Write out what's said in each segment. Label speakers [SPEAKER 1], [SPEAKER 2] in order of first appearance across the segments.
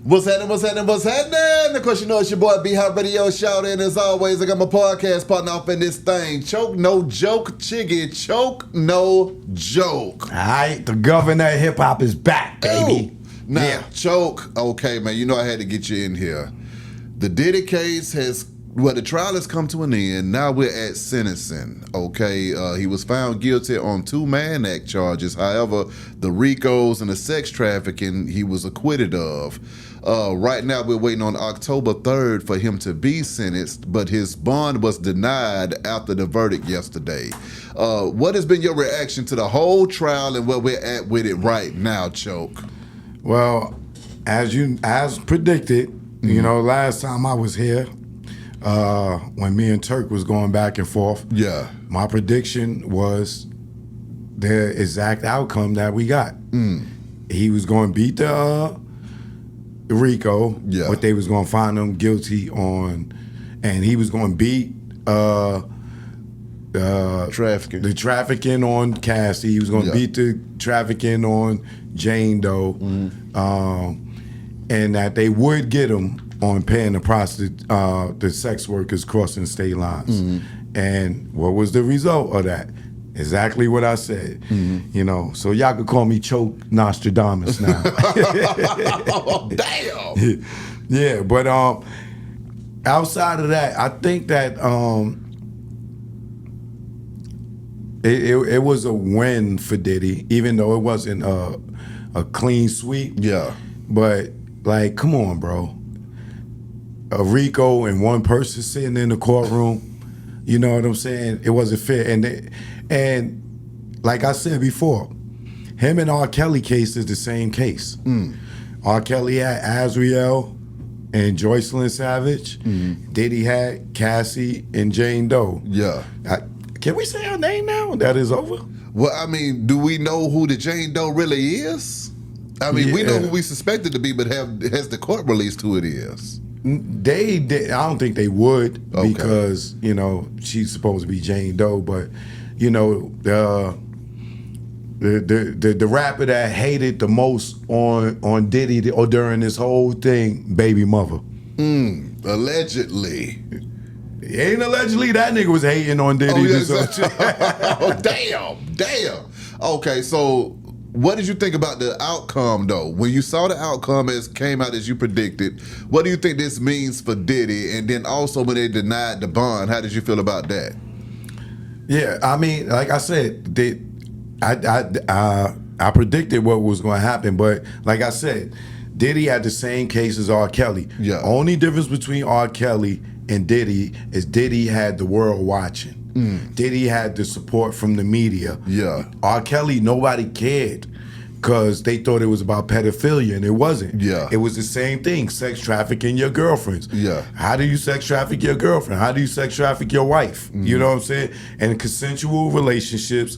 [SPEAKER 1] What's happening? What's happening? What's happening? Of course, you know it's your boy B Hot Radio Shout. And as always, I got my podcast partner off in this thing. Choke, no joke, Chiggy. Choke, no joke.
[SPEAKER 2] All right, the governor of hip hop is back, baby.
[SPEAKER 1] Now,
[SPEAKER 2] Yeah.
[SPEAKER 1] Choke, okay, man, you know I had to get you in here. The Diddy case the trial has come to an end. Now we're at sentencing, okay? He was found guilty on 2 Mann Act charges. However, the RICOs and the sex trafficking he was acquitted of. Right now, we're waiting on October 3rd for him to be sentenced, but his bond was denied after the verdict yesterday. What has been your reaction to the whole trial and where we're at with it right now, Choke?
[SPEAKER 2] Well, as predicted, you know, last time I was here, when me and Turk was going back and forth,
[SPEAKER 1] Yeah.
[SPEAKER 2] my prediction was the exact outcome that we got. He was going to beat the RICO,
[SPEAKER 1] Yeah.
[SPEAKER 2] but they was going to find him guilty on, and he was going to beat
[SPEAKER 1] Trafficking.
[SPEAKER 2] the trafficking on Cassie. He was going to
[SPEAKER 1] Yeah.
[SPEAKER 2] beat the trafficking on Jane Doe, and that they would get him on paying the sex workers crossing state lines. And what was the result of that? Exactly what I said. You know, so y'all could call me Choke Nostradamus now.
[SPEAKER 1] Oh, damn.
[SPEAKER 2] Yeah, but outside of that, I think that it was a win for Diddy, even though it wasn't a clean sweep.
[SPEAKER 1] Yeah.
[SPEAKER 2] But like, come on, bro. A RICO and one person sitting in the courtroom, you know what I'm saying? It wasn't fair. And like I said before, him and R. Kelly case is the same case. R. Kelly had Azriel and Joycelyn Savage. Diddy had Cassie and Jane Doe.
[SPEAKER 1] Yeah.
[SPEAKER 2] Can we say her name now? That is over?
[SPEAKER 1] Well, I mean, do we know who the Jane Doe really is? I mean, we know who we suspect it to be, but has the court released who it is?
[SPEAKER 2] They I don't think they would,
[SPEAKER 1] Okay.
[SPEAKER 2] because, you know, she's supposed to be Jane Doe, but, you know, the rapper that hated the most on Diddy or during this whole thing, Baby Mother.
[SPEAKER 1] Allegedly.
[SPEAKER 2] It ain't allegedly, that nigga was hating on Diddy.
[SPEAKER 1] Oh, yes. Oh, damn. Okay, so what did you think about the outcome, though? When you saw the outcome as came out as you predicted, what do you think this means for Diddy? And then also when they denied the bond, how did you feel about that?
[SPEAKER 2] Yeah, I mean, like I said, I predicted what was going to happen, but like I said, Diddy had the same case as R. Kelly.
[SPEAKER 1] Yeah.
[SPEAKER 2] Only difference between R. Kelly and Diddy is Diddy had the world watching. Diddy had the support from the media.
[SPEAKER 1] Yeah.
[SPEAKER 2] R. Kelly, nobody cared because they thought it was about pedophilia, and it wasn't.
[SPEAKER 1] Yeah.
[SPEAKER 2] It was the same thing, sex trafficking your girlfriends.
[SPEAKER 1] Yeah.
[SPEAKER 2] How do you sex traffic your girlfriend? How do you sex traffic your wife? You know what I'm saying? And consensual relationships.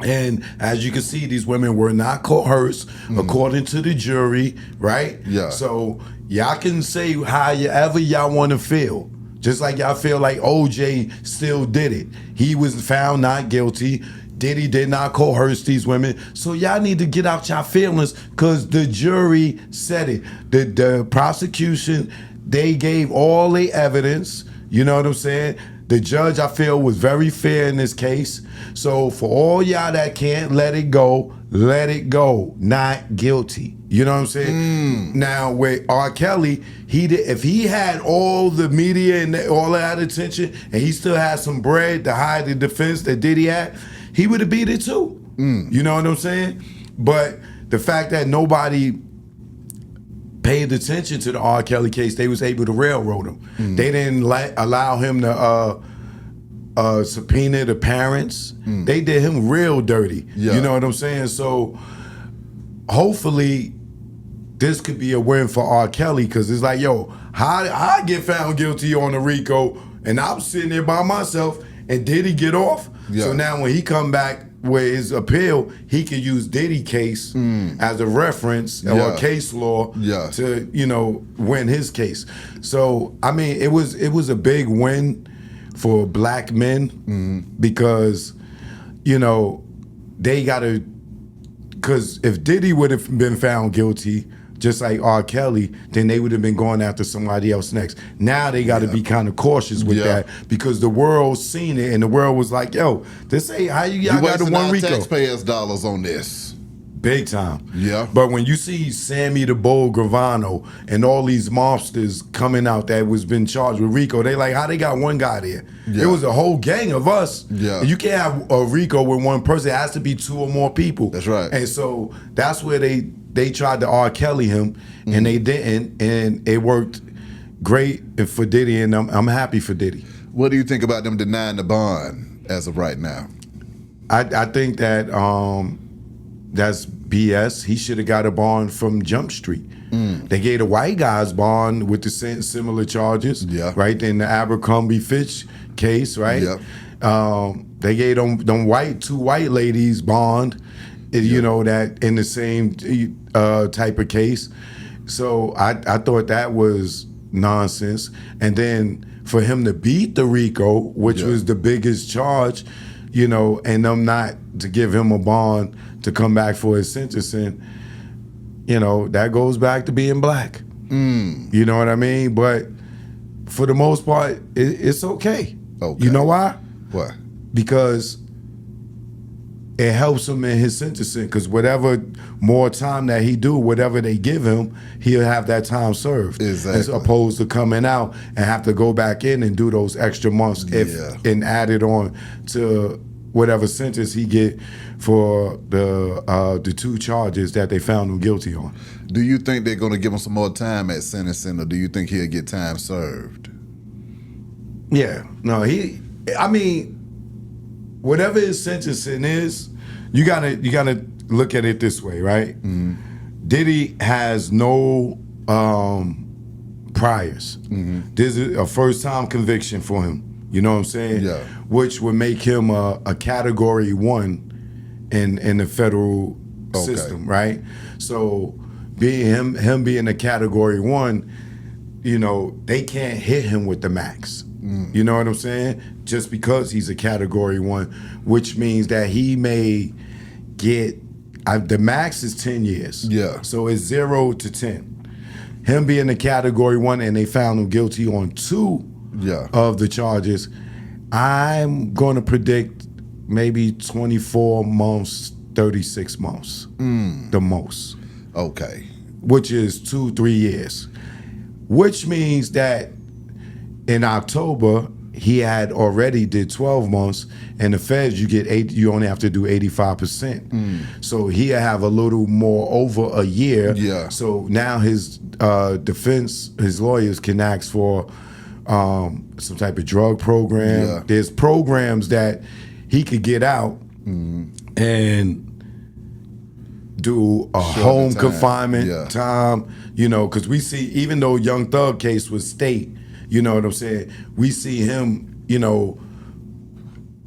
[SPEAKER 2] And as you can see, these women were not coerced according to the jury, right?
[SPEAKER 1] Yeah.
[SPEAKER 2] So y'all can say however y'all want to feel. Just like y'all feel like OJ still did it. He was found not guilty. Diddy did not coerce these women. So y'all need to get out y'all feelings because the jury said it. The prosecution, they gave all the evidence. You know what I'm saying? The judge, I feel, was very fair in this case. So for all y'all that can't let it go, not guilty. You know what I'm saying? Now with R. Kelly, if he had all the media and all that attention, and he still had some bread to hide the defense that Diddy had, he would have beat it too. You know what I'm saying? But the fact that nobody paid attention to the R. Kelly case, they was able to railroad him. They didn't allow him to subpoena the parents. They did him real dirty.
[SPEAKER 1] Yeah.
[SPEAKER 2] You know what I'm saying? So hopefully this could be a win for R. Kelly, because it's like, yo, how I get found guilty on the RICO and I'm sitting there by myself, and did he get off?
[SPEAKER 1] Yeah.
[SPEAKER 2] So now when he come back with his appeal, he can use Diddy case as a reference or a case law to, you know, win his case. So I mean, it was a big win for black men because, you know, they gotta, because if Diddy would have been found guilty just like R. Kelly, then they would have been going after somebody else next. Now they got to be kind of cautious with that because the world seen it and the world was like, yo, this ain't how y'all got the one Rico.
[SPEAKER 1] Taxpayers' dollars on this.
[SPEAKER 2] Big time.
[SPEAKER 1] Yeah.
[SPEAKER 2] But when you see Sammy the Bull Gravano and all these mobsters coming out that was been charged with Rico, they like, how they got one guy there? It was a whole gang of us.
[SPEAKER 1] Yeah.
[SPEAKER 2] And you can't have a Rico with one person. It has to be 2 or more people.
[SPEAKER 1] That's right.
[SPEAKER 2] And so that's where they tried to R. Kelly him, and they didn't, and it worked great for Diddy, and I'm happy for Diddy.
[SPEAKER 1] What do you think about them denying the bond as of right now?
[SPEAKER 2] I think that that's BS. He should have got a bond from Jump Street. They gave the white guys bond with the similar charges, right? In the Abercrombie Fitch case, right? They gave them 2 white ladies bond, you know, that in the same type of case. So I thought that was nonsense. And then for him to beat the Rico, which was the biggest charge, you know, and them not to give him a bond to come back for his sentencing, you know, that goes back to being black. You know what I mean? But for the most part, it's okay. You know why?
[SPEAKER 1] Why?
[SPEAKER 2] Because it helps him in his sentencing, because whatever more time that he do, whatever they give him, he'll have that time served.
[SPEAKER 1] Exactly.
[SPEAKER 2] As opposed to coming out and have to go back in and do those extra months and add it on to whatever sentence he get for the 2 charges that they found him guilty on.
[SPEAKER 1] Do you think they're going to give him some more time at sentencing, or do you think he'll get time served?
[SPEAKER 2] Yeah. No, I mean, whatever his sentencing is, you gotta look at it this way, right? Diddy has no priors. This is a first-time conviction for him. You know what I'm saying?
[SPEAKER 1] Yeah.
[SPEAKER 2] Which would make him a category 1 in the federal system, right? So being him being a category 1, you know, they can't hit him with the max. You know what I'm saying? Just because he's a category 1, which means that he may get, the max is 10 years.
[SPEAKER 1] Yeah.
[SPEAKER 2] So it's 0 to 10. Him being a category 1 and they found him guilty on 2 of the charges, I'm going to predict maybe 24 months, 36 months, the most.
[SPEAKER 1] Okay.
[SPEAKER 2] Which is 2-3 years. Which means that in October, he had already did 12 months, and the feds, you only have to do 85%. So he'll have a little more over a year.
[SPEAKER 1] Yeah.
[SPEAKER 2] So now his defense, his lawyers can ask for some type of drug program.
[SPEAKER 1] Yeah.
[SPEAKER 2] There's programs that he could get out and do a home confinement time, you know, because we see, even though Young Thug case was state, you know what I'm saying, we see him, you know,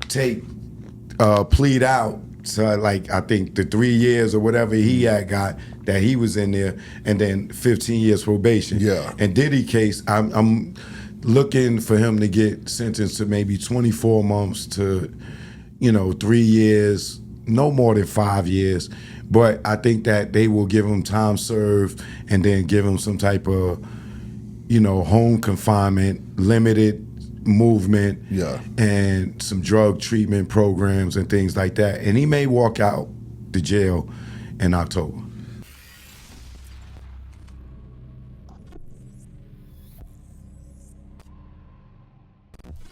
[SPEAKER 2] plead out to, like, I think the 3 years or whatever he had got that he was in there, and then 15 years probation.
[SPEAKER 1] Yeah.
[SPEAKER 2] And Diddy case, I'm looking for him to get sentenced to maybe 24 months to, you know, 3 years, no more than 5 years. But I think that they will give him time served and then give him some type of, you know, home confinement, limited movement, and some drug treatment programs and things like that. And he may walk out the jail in October.